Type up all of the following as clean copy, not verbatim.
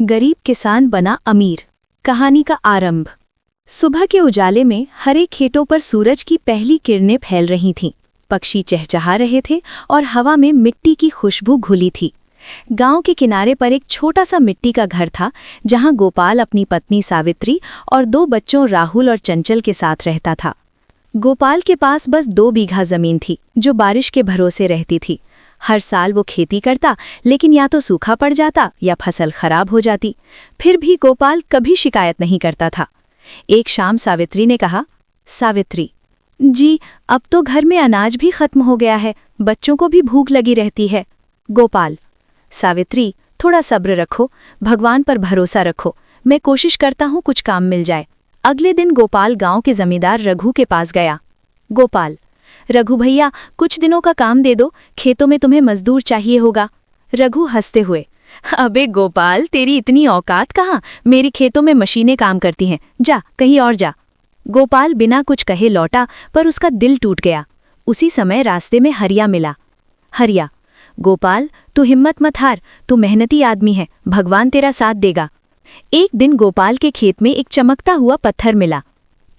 गरीब किसान बना अमीर। कहानी का आरंभ। सुबह के उजाले में हरे खेतों पर सूरज की पहली किरणें फैल रही थीं। पक्षी चहचहा रहे थे और हवा में मिट्टी की खुशबू घुली थी। गांव के किनारे पर एक छोटा सा मिट्टी का घर था, जहां गोपाल अपनी पत्नी सावित्री और 2 बच्चों राहुल और चंचल के साथ रहता था। गोपाल के पास बस 2 बीघा जमीन थी, जो बारिश के भरोसे रहती थी। हर साल वो खेती करता, लेकिन या तो सूखा पड़ जाता या फसल खराब हो जाती। फिर भी गोपाल कभी शिकायत नहीं करता था। एक शाम सावित्री ने कहा, सावित्री जी, अब तो घर में अनाज भी खत्म हो गया है, बच्चों को भी भूख लगी रहती है। गोपाल, सावित्री थोड़ा सब्र रखो, भगवान पर भरोसा रखो, मैं कोशिश करता हूँ कुछ काम मिल जाए। अगले दिन गोपाल गांव के जमींदार रघु के पास गया। गोपाल, रघु भैया, कुछ दिनों का काम दे दो, खेतों में तुम्हें मजदूर चाहिए होगा। रघु हंसते हुए, अबे गोपाल, तेरी इतनी औकात कहाँ, मेरी खेतों में मशीनें काम करती हैं, जा कहीं और जा। गोपाल बिना कुछ कहे लौटा, पर उसका दिल टूट गया। उसी समय रास्ते में हरिया मिला। हरिया, गोपाल तू हिम्मत मत हार, तू मेहनती आदमी है, भगवान तेरा साथ देगा। एक दिन गोपाल के खेत में एक चमकता हुआ पत्थर मिला।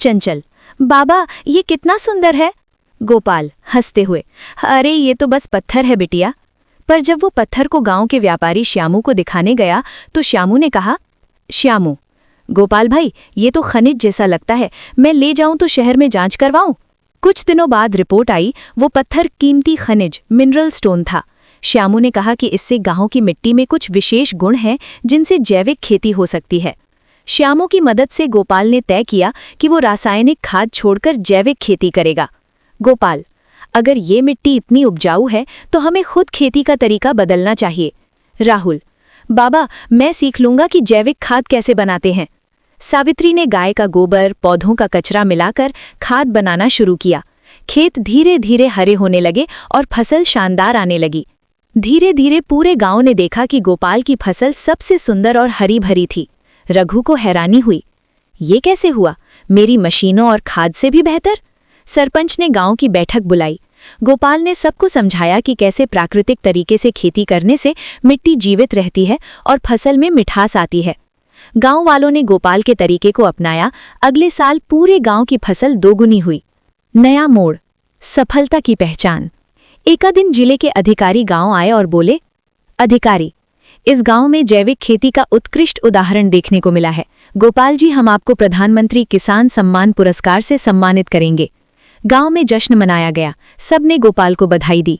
चंचल, बाबा ये कितना सुंदर है। गोपाल हंसते हुए, अरे ये तो बस पत्थर है बिटिया। पर जब वो पत्थर को गांव के व्यापारी श्यामू को दिखाने गया तो श्यामू ने कहा, श्यामू, गोपाल भाई ये तो खनिज जैसा लगता है, मैं ले जाऊं तो शहर में जांच करवाऊं। कुछ दिनों बाद रिपोर्ट आई, वो पत्थर कीमती खनिज मिनरल स्टोन था। श्यामू ने कहा कि इससे गांव की मिट्टी में कुछ विशेष गुण हैं जिनसे जैविक खेती हो सकती है। श्यामू की मदद से गोपाल ने तय किया कि वो रासायनिक खाद छोड़कर जैविक खेती करेगा। गोपाल, अगर ये मिट्टी इतनी उपजाऊ है तो हमें खुद खेती का तरीका बदलना चाहिए। राहुल, बाबा मैं सीख लूंगा कि जैविक खाद कैसे बनाते हैं। सावित्री ने गाय का गोबर, पौधों का कचरा मिलाकर खाद बनाना शुरू किया। खेत धीरे धीरे हरे होने लगे और फसल शानदार आने लगी। धीरे धीरे पूरे गांव ने देखा कि गोपाल की फसल सबसे सुंदर और हरी भरी थी। रघु को हैरानी हुई, ये कैसे हुआ, मेरी मशीनों और खाद से भी बेहतर। सरपंच ने गांव की बैठक बुलाई। गोपाल ने सबको समझाया कि कैसे प्राकृतिक तरीके से खेती करने से मिट्टी जीवित रहती है और फसल में मिठास आती है। गांव वालों ने गोपाल के तरीके को अपनाया। अगले साल पूरे गांव की फसल दोगुनी हुई। नया मोड़, सफलता की पहचान। एक दिन जिले के अधिकारी गांव आए और बोले, अधिकारी, इस गांव में जैविक खेती का उत्कृष्ट उदाहरण देखने को मिला है। गोपाल जी, हम आपको प्रधानमंत्री किसान सम्मान पुरस्कार से सम्मानित करेंगे। गांव में जश्न मनाया गया। सबने गोपाल को बधाई दी।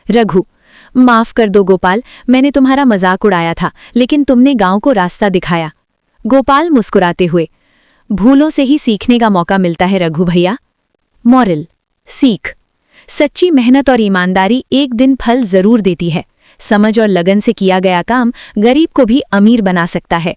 रघु, माफ कर दो गोपाल, मैंने तुम्हारा मजाक उड़ाया था, लेकिन तुमने गांव को रास्ता दिखाया। गोपाल मुस्कुराते हुए, भूलों से ही सीखने का मौका मिलता है रघु भैया। मॉरल, सीख, सच्ची मेहनत और ईमानदारी एक दिन फल जरूर देती है। समझ और लगन से किया गया काम गरीब को भी अमीर बना सकता है।